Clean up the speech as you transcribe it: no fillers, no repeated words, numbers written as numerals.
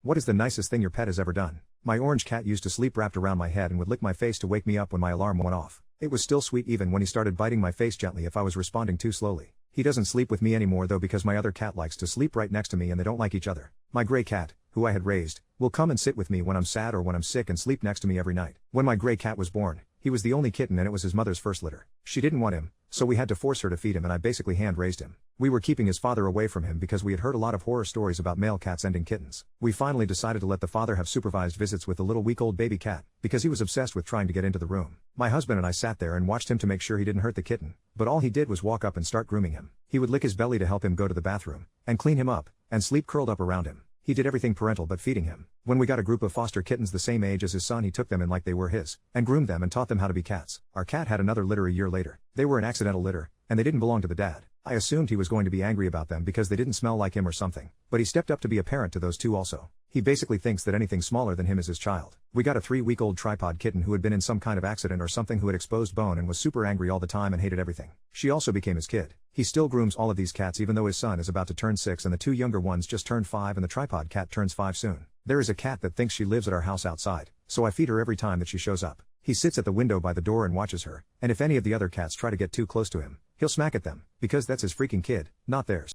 What is the nicest thing your pet has ever done? My orange cat used to sleep wrapped around my head and would lick my face to wake me up when my alarm went off. It was still sweet even when he started biting my face gently if I was responding too slowly. He doesn't sleep with me anymore though because my other cat likes to sleep right next to me and they don't like each other. My gray cat, who I had raised, will come and sit with me when I'm sad or when I'm sick and sleep next to me every night. When my gray cat was born, he was the only kitten and it was his mother's first litter. She didn't want him, so we had to force her to feed him and I basically hand-raised him. We were keeping his father away from him because we had heard a lot of horror stories about male cats ending kittens. We finally decided to let the father have supervised visits with the little week-old baby cat, because he was obsessed with trying to get into the room. My husband and I sat there and watched him to make sure he didn't hurt the kitten, but all he did was walk up and start grooming him. He would lick his belly to help him go to the bathroom, and clean him up, and sleep curled up around him. He did everything parental but feeding him. When we got a group of foster kittens the same age as his son, he took them in like they were his, and groomed them and taught them how to be cats. Our cat had another litter a year later. They were an accidental litter, and they didn't belong to the dad. I assumed he was going to be angry about them because they didn't smell like him or something, but he stepped up to be a parent to those two also. He basically thinks that anything smaller than him is his child. We got a 3-week-old tripod kitten who had been in some kind of accident or something, who had exposed bone and was super angry all the time and hated everything. She also became his kid. He still grooms all of these cats even though his son is about to turn 6 and the 2 younger ones just turned 5 and the tripod cat turns 5 soon. There is a cat that thinks she lives at our house outside, so I feed her every time that she shows up. He sits at the window by the door and watches her, and if any of the other cats try to get too close to him, he'll smack at them, because that's his freaking kid, not theirs.